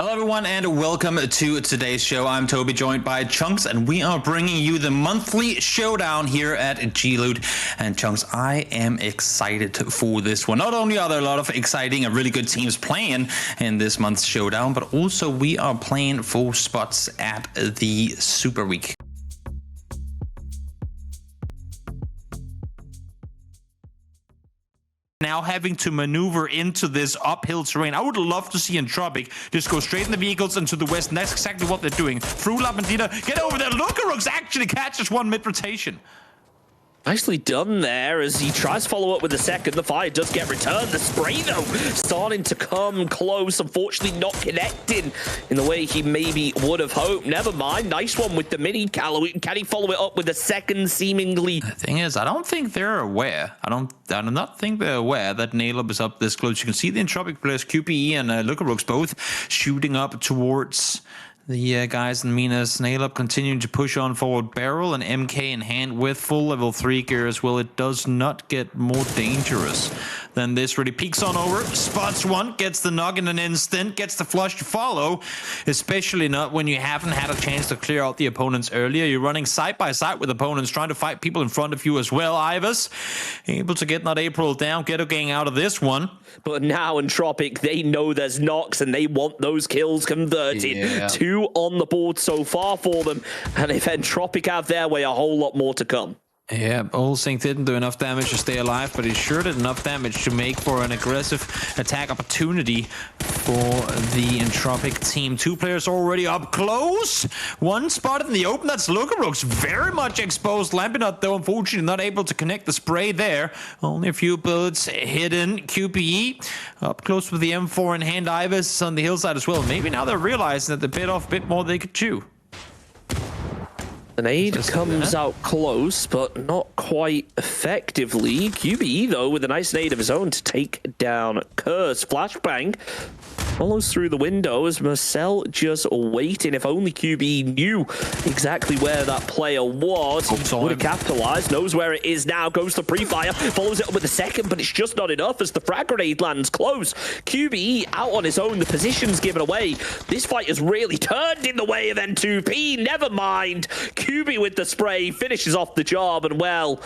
Hello everyone and welcome to today's show. I'm Toby, joined by Chunks, and we are bringing you the monthly showdown here at G-Loot. And Chunks, I am excited for this one. Not only are there a lot of exciting and really good teams playing in this month's showdown, but also we are playing for spots at the Super Week. Now having to maneuver into this uphill terrain. I would love to see Entropiq just go straight in the vehicles into the west, and that's exactly what they're doing. Through La Bandita, get over there. Lucarux actually catches one mid-rotation. Nicely done there as he tries to follow up with the second. The fire does get returned. The spray, though, starting to come close. Unfortunately, not connecting in the way he maybe would have hoped. Never mind. Nice one with the mini. Can he follow it up with the second, seemingly? The thing is, I don't think they're aware. I do not think they're aware that Nailub is up this close. You can see the Entropiq players, QPE and Lucarux, both shooting up towards the guys in Minas. Nailub continuing to push on forward. Barrel and MK in hand with full level 3 gear as well. It does not get more dangerous than this. Really peeks on over, spots one, gets the knock in an instant, gets the flush to follow, especially not when you haven't had a chance to clear out the opponents earlier. You're running side by side with opponents, trying to fight people in front of you as well. Ivers able to get not April down, Ghetto Gang out of this one. But now Entropiq, they know there's knocks and they want those kills converted. Yeah. 2 on the board so far for them. And if Entropiq have their way, a whole lot more to come. Yeah, Olsing didn't do enough damage to stay alive, but he sure did enough damage to make for an aggressive attack opportunity for the Entropiq team. 2 players already up close. One spot in the open, that's Lucarux. Very much exposed. Lampinut, though, unfortunately not able to connect the spray there. Only a few bullets hidden. QPE up close with the M4 in hand. Ivers on the hillside as well. Maybe now they're realizing that they bit off a bit more they could chew. The nade comes out close, but not quite effectively. QBE, though, with a nice nade of his own to take down Curse. Flashbang follows through the window as Marcel just waiting. If only QBE knew exactly where that player was, he would have capitalized. Knows where it is now. Goes to pre-fire. Follows it up with the second, but it's just not enough as the frag grenade lands close. QBE out on his own. The position's given away. This fight has really turned in the way of N2P. Never mind. QB with the spray finishes off the job, and well,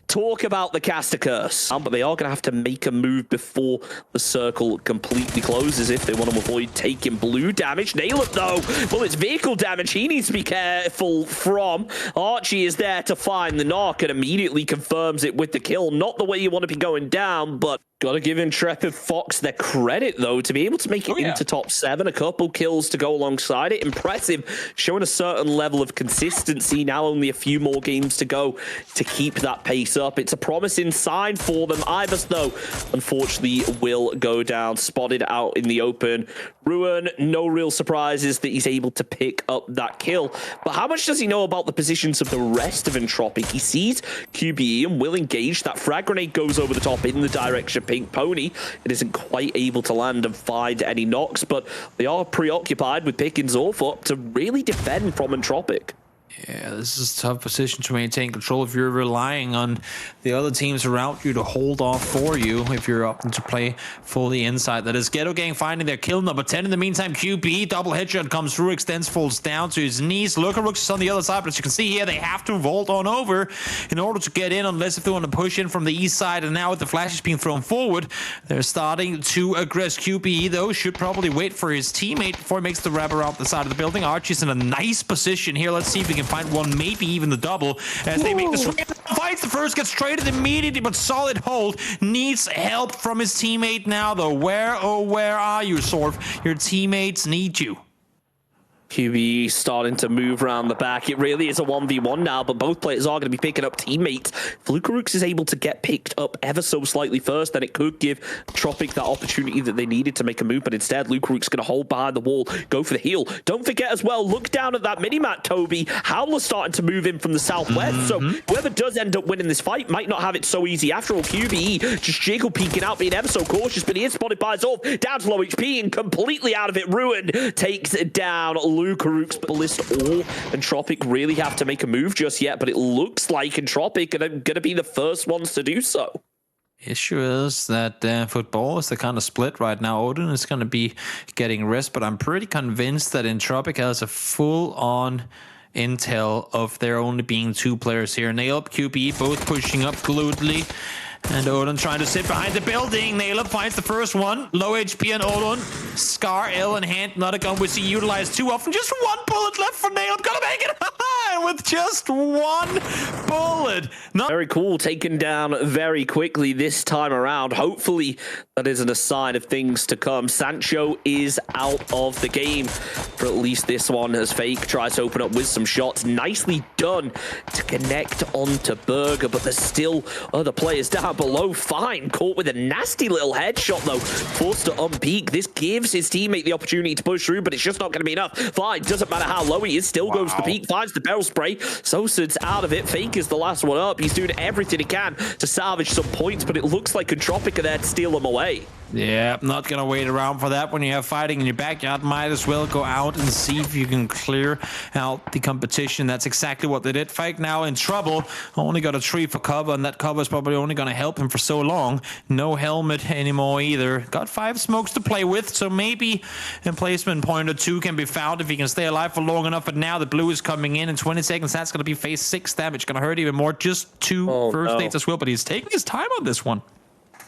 talk about the caster curse. But they are going to have to make a move before the circle completely closes if they want to avoid taking blue damage. Nail it, though. Well, it's vehicle damage he needs to be careful from. Archie is there to find the knock and immediately confirms it with the kill. Not the way you want to be going down, but gotta give Intrepid Fox their credit, though, to be able to make it into top 7. A couple kills to go alongside it. Impressive, showing a certain level of consistency. Now only a few more games to go to keep that pace up. It's a promising sign for them. Ivers, though, unfortunately will go down, spotted out in the open. Ruin, no real surprises that he's able to pick up that kill. But how much does he know about the positions of the rest of Entropiq? He sees QBE and will engage. That frag grenade goes over the top in the direction of Pink Pony. It isn't quite able to land and find any knocks, but they are preoccupied with picking Zorf up to really defend from Entropiq. Yeah, this is a tough position to maintain control if you're relying on the other teams around you to hold off for you if you're opting to play fully inside. That is Ghetto Gang finding their kill number 10. In the meantime, QB, double headshot comes through, extends, falls down to his knees. Lucarux is on the other side, but as you can see here, they have to vault on over in order to get in, unless if they want to push in from the east side. And now with the flashes being thrown forward, they're starting to aggress. QBE, though, should probably wait for his teammate before he makes the wrap around the side of the building. Archie's in a nice position here. Let's see if we can find one, maybe even the double, as they make this fights. The first gets traded immediately, but solid hold. Needs help from his teammate now, though. Where, oh, where are you, Sorf? Your teammates need you. QB starting to move around the back. It really is a 1v1 now, but both players are going to be picking up teammates. If Lucarux is able to get picked up ever so slightly first, then it could give Entropiq that opportunity that they needed to make a move, but instead Lucarux is going to hold behind the wall, go for the heal. Don't forget as well, look down at that mini-map, Toby. Howler's starting to move in from the southwest, so whoever does end up winning this fight might not have it so easy. After all, QBE just jiggle peeking out, being ever so cautious, but he is spotted by Zorf, down to low HP and completely out of it. Ruin takes it down Lucarux, Ballista or Entropiq really have to make a move just yet, but it looks like Entropiq are going to be the first ones to do so. Issue is that football is the kind of split right now. Odin is going to be getting rest, but I'm pretty convinced that Entropiq has a full-on intel of there only being 2 players here. Nail up, QB, both pushing up gluedly. And Odin trying to sit behind the building. Nail up finds the first one. Low HP on Odin. Scar, L in hand. Not a gun we see utilized too often. Just 1 bullet left for Nail up. Gonna make it. With just 1 bullet. Very cool. Taken down very quickly this time around. Hopefully that isn't a sign of things to come. Sancho is out of the game for at least this one, as Fake tries to open up with some shots. Nicely done to connect onto Burger, but there's still other players down below. Fine, caught with a nasty little headshot though. Forced to unpeak. This gives his teammate the opportunity to push through, but it's just not going to be enough. Fine, doesn't matter how low he is, still goes to peak, finds the barrel spray. Sosad's out of it. Fake is the last one up. He's doing everything he can to salvage some points, but it looks like Entropiq are there to steal them away. Yeah, not gonna wait around for that. When you have fighting in your backyard, might as well go out and see if you can clear out the competition. That's exactly what they did. Fake now in trouble. Only got a tree for cover, and that cover is probably only gonna help him for so long. No helmet anymore either. Got 5 smokes to play with, so maybe a placement point or 2 can be found if he can stay alive for long enough. But now the blue is coming in 20 seconds. That's gonna be phase 6 damage. Gonna hurt even more. Just 2 first dates as well, but he's taking his time on this one.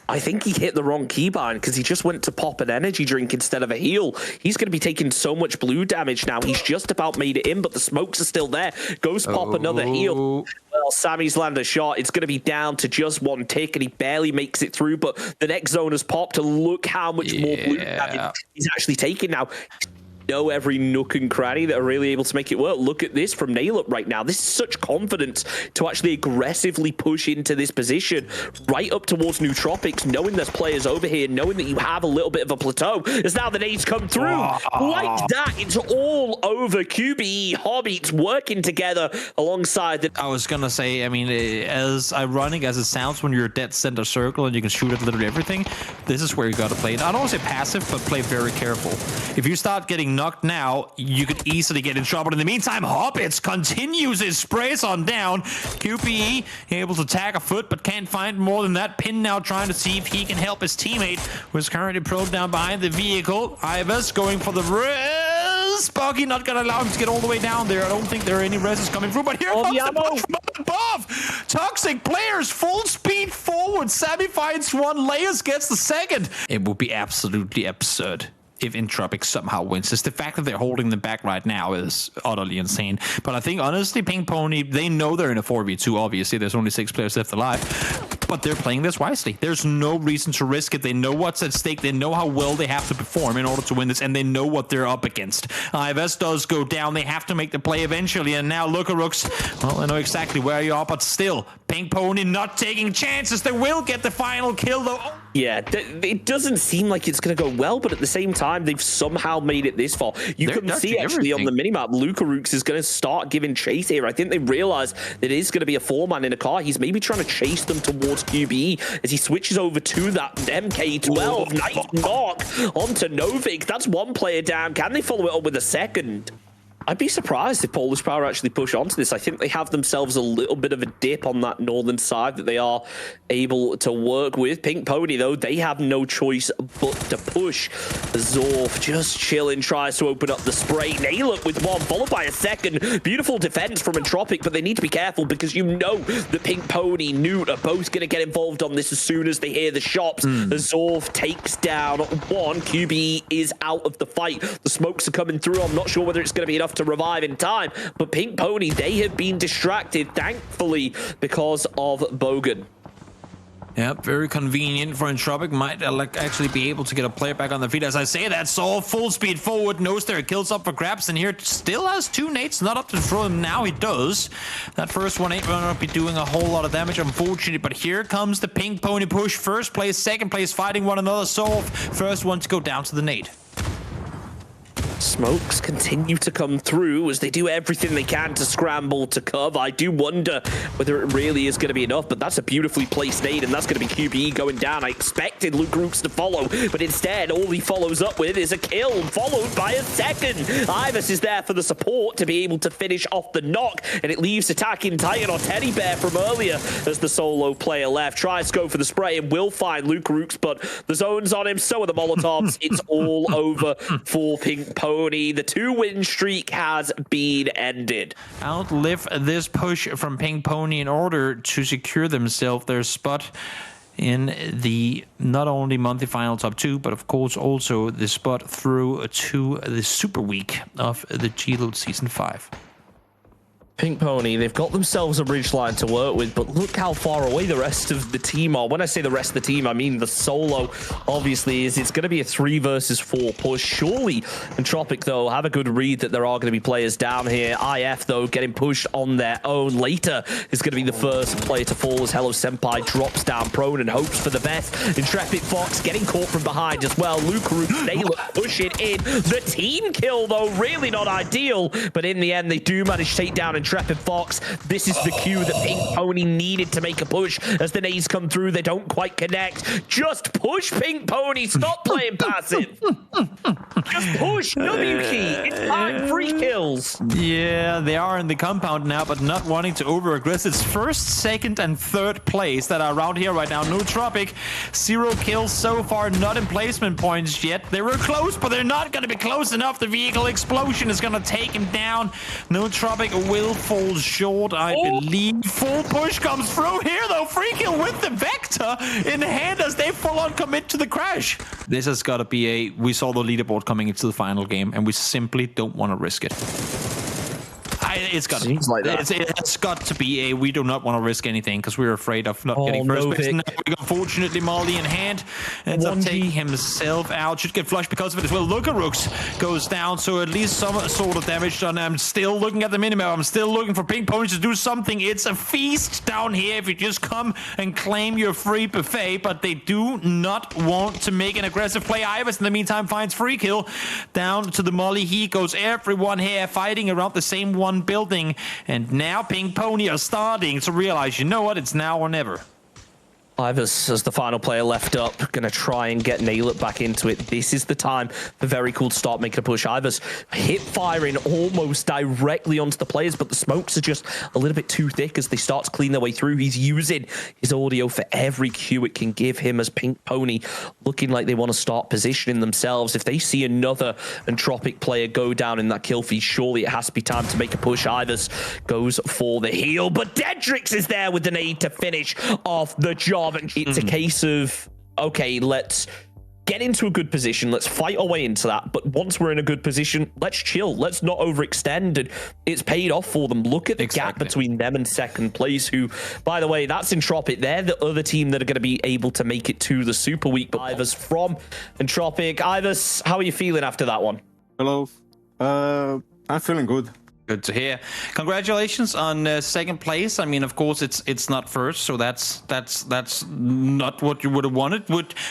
I think he hit the wrong keybind because he just went to pop an energy drink instead of a heal. He's going to be taking so much blue damage now. He's just about made it in, but the smokes are still there. Goes pop another heal. Well, Sammy's landed a shot. It's going to be down to just 1 tick, and he barely makes it through, but the next zone has popped, and look how much more blue damage he's actually taking now. Know every nook and cranny that are really able to make it work. Look at this from Nail Up right now. This is such confidence to actually aggressively push into this position right up towards Nootropics, knowing there's players over here, knowing that you have a little bit of a plateau. As now the nades come through. Like that, it's all over. QBE, Hobbits working together alongside the... I was gonna say, I mean, as ironic as it sounds when you're a dead center circle and you can shoot at literally everything, this is where you gotta play. I don't want to say passive, but play very careful. If you start getting knocked now, you could easily get in trouble. In the meantime, Hobbits continues his sprays on down. QPE able to tag a foot, but can't find more than that. Pin now trying to see if he can help his teammate, who is currently probed down behind the vehicle. Ivers going for the res. Buggy not gonna allow him to get all the way down there. I don't think there are any reses coming through, but here comes the push from above. Toxic players full speed forward. Sammy finds 1. Layers gets the 2nd. It would be absolutely absurd if Entropiq somehow wins this. The fact that they're holding them back right now is utterly insane. But I think, honestly, Pink Pony, they know they're in a 4v2, obviously. There's only 6 players left alive. But they're playing this wisely. There's no reason to risk it. They know what's at stake. They know how well they have to perform in order to win this, and they know what they're up against. IFS does go down. They have to make the play eventually, and now Lookarooks, well, I know exactly where you are, but still, Pink Pony not taking chances. They will get the final kill, though. Yeah, it doesn't seem like it's going to go well, but at the same time, they've somehow made it this far. You can see actually on the minimap, Lookarooks is going to start giving chase here. I think they realize that it is going to be a 4-man in a car. He's maybe trying to chase them towards QBE as he switches over to that MK12. Nice knock onto Novik. That's 1 player down. Can they follow it up with a 2nd? I'd be surprised if Polish Power actually push onto this. I think they have themselves a little bit of a dip on that northern side that they are able to work with. Pink Pony, though, they have no choice but to push. Zorf just chilling, tries to open up the spray. Nail it with 1, followed by a 2nd. Beautiful defense from Entropiq, but they need to be careful because you know that Pink Pony, Newt are both going to get involved on this as soon as they hear the shots. Zorf takes down 1. QB is out of the fight. The smokes are coming through. I'm not sure whether it's going to be enough to revive in time, but Pink Pony, they have been distracted, thankfully, because of Bogan. Yep, very convenient for Entropiq. Might actually be able to get a player back on the feet. As I say that, Saul full speed forward, knows there, kills up for grabs, and here still has 2 nades, not up to throw him now. He does. That first one ain't gonna be doing a whole lot of damage, unfortunately, but here comes the Pink Pony push. First place, second place, fighting one another. Saul, first one to go down to the nade. Smokes continue to come through as they do everything they can to scramble to cover. I do wonder whether it really is going to be enough, but that's a beautifully placed nade, and that's going to be QBE going down. I expected Luke Rooks to follow, but instead, all he follows up with is a kill, followed by a second. Ivers is there for the support to be able to finish off the knock, and it leaves attacking Titan or Teddy Bear from earlier as the solo player left. Tries to go for the spray and will find Luke Rooks, but the zone's on him, so are the Molotovs. It's all over for Pink Pony. The 2-win streak has been ended. Outlive this push from Pink Pony in order to secure themselves their spot in the not only monthly final top 2, but of course also the spot through to the Super Week of the GLOAD Season 5. Pink Pony, they've got themselves a ridgeline to work with, but look how far away the rest of the team are. When I say the rest of the team, I mean the solo, obviously, is it's going to be a 3 versus 4 push. Surely, Entropiq, though, have a good read that there are going to be players down here. IF, though, getting pushed on their own later is going to be the first player to fall as Hello Senpai drops down prone and hopes for the best. Entropiq Fox getting caught from behind as well. Luke Root, Naylor pushing in. The team kill, though, really not ideal, but in the end, they do manage to take down Entropiq Fox. This is the cue that Pink Pony needed to make a push. As the nades come through, they don't quite connect. Just push, Pink Pony. Stop playing passive. Just push. W key. It's time. Free kills. Yeah, they are in the compound now, but not wanting to over-aggress. It's first, second, and third place that are around here right now. Entropiq, 0 kills so far, not in placement points yet. They were close, but they're not going to be close enough. The vehicle explosion is going to take him down. Entropiq will fall short, I believe. Full push comes through here, though. Free kill with the Vector in hand as they full on commit to the crash. This has got to be we saw the leaderboard coming into the final game, and we simply don't want to risk it. It's got Seems like that. It's got to be we do not want to risk anything because we're afraid of not getting first place. No, unfortunately, Molly in hand ends up taking himself out. Should get flushed because of it as well. Rooks goes down, so at least some sort of damage done. I'm still looking at the minimap. I'm still looking for Pink Pony to do something. It's a feast down here if you just come and claim your free buffet, but they do not want to make an aggressive play. Ivers, in the meantime, finds free kill down to the Molly. He goes everyone here fighting around the same one building, and now Pink Pony are starting to realize, you know what, it's now or never. Ivers, as the final player left up, going to try and get Nailert back into it. This is the time for Very Cool to start making a push. Ivers hip firing almost directly onto the players, but the smokes are just a little bit too thick as they start to clean their way through. He's using his audio for every cue it can give him as Pink Pony looking like they want to start positioning themselves. If they see another Entropiq player go down in that kill feed, surely it has to be time to make a push. Ivers goes for the heal, but Dedrix is there with the nade to finish off the job. And it's a case of, okay, let's get into a good position. Let's fight our way into that. But once we're in a good position, let's chill. Let's not overextend. And it's paid off for them. Look at the gap between them and second place, who, by the way, that's Entropiq. They're the other team that are going to be able to make it to the Super Week. But Ivers from Entropiq. Ivers, how are you feeling after that one? Hello. I'm feeling good. Good to hear. Congratulations on second place. I mean, of course, it's not first, so that's not what you would have wanted.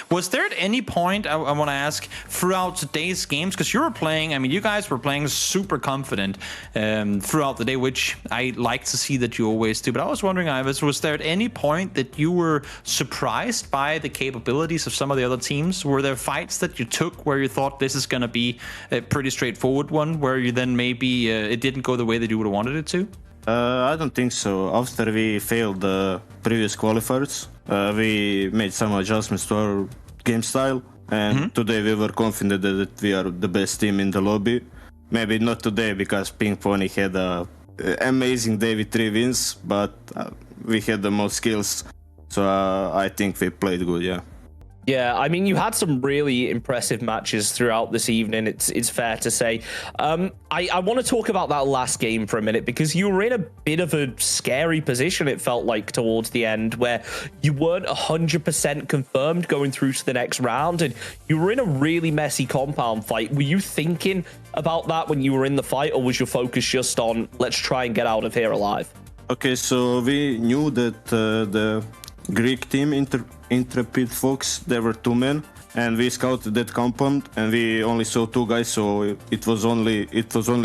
Was there at any point, I want to ask, throughout today's games, because you were playing, I mean, you guys were playing super confident throughout the day, which I like to see that you always do. But I was wondering, Ivers, was there at any point that you were surprised by the capabilities of some of the other teams? Were there fights that you took where you thought this is going to be a pretty straightforward one, where you then maybe it didn't go the way that you would have wanted it to? I don't think so. After we failed the previous qualifiers, we made some adjustments to our game style, and today we were confident that we are the best team in the lobby. Maybe not today because Pink Pony had an amazing day with 3 wins, but we had the most skills, so I think we played good, yeah. Yeah, I mean, you had some really impressive matches throughout this evening, it's fair to say. I want to talk about that last game for a minute, because you were in a bit of a scary position, it felt like, towards the end, where you weren't 100% confirmed going through to the next round, and you were in a really messy compound fight. Were you thinking about that when you were in the fight, or was your focus just on, let's try and get out of here alive? Okay, so we knew that the Greek team, Entropiq Fox, there were 2 men, and we scouted that compound, and we only saw 2 guys, so it was only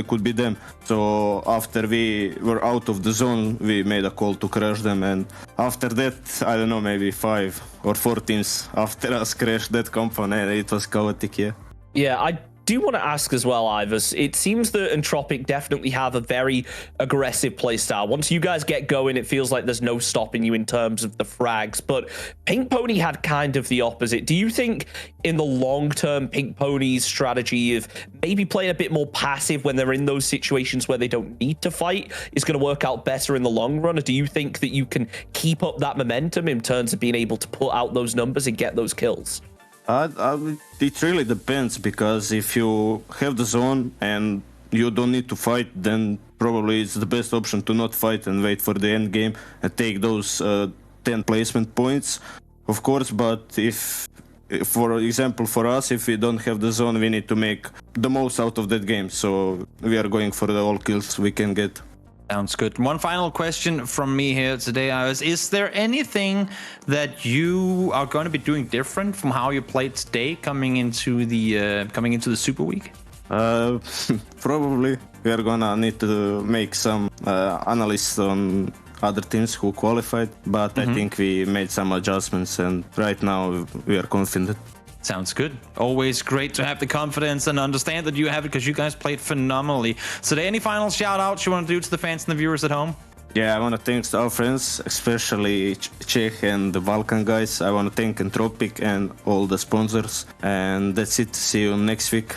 could be them. So after we were out of the zone, we made a call to crash them, and after that, I don't know, maybe 5 or 4 teams after us crashed that compound, and it was chaotic. Yeah, I do want to ask as well, Ivers. It seems that Entropiq definitely have a very aggressive playstyle. Once you guys get going, it feels like there's no stopping you in terms of the frags. But Pink Pony had kind of the opposite. Do you think in the long term, Pink Pony's strategy of maybe playing a bit more passive when they're in those situations where they don't need to fight is going to work out better in the long run? Or do you think that you can keep up that momentum in terms of being able to put out those numbers and get those kills? It really depends, because if you have the zone and you don't need to fight, then probably it's the best option to not fight and wait for the end game and take those 10 placement points, of course. But if, for example, for us, if we don't have the zone, we need to make the most out of that game. So we are going for the all kills we can get. Sounds good. One final question from me here today, is there anything that you are going to be doing different from how you played today coming into the Super Week? Probably we are gonna need to make some analysis on other teams who qualified, but I think we made some adjustments, and right now we are confident. Sounds good. Always great to have the confidence and understand that you have it, because you guys played phenomenally. So, any final shout outs you want to do to the fans and the viewers at home? Yeah, I want to thank our friends, especially Czech and the Balkan guys. I want to thank Entropiq and all the sponsors. And that's it. See you next week.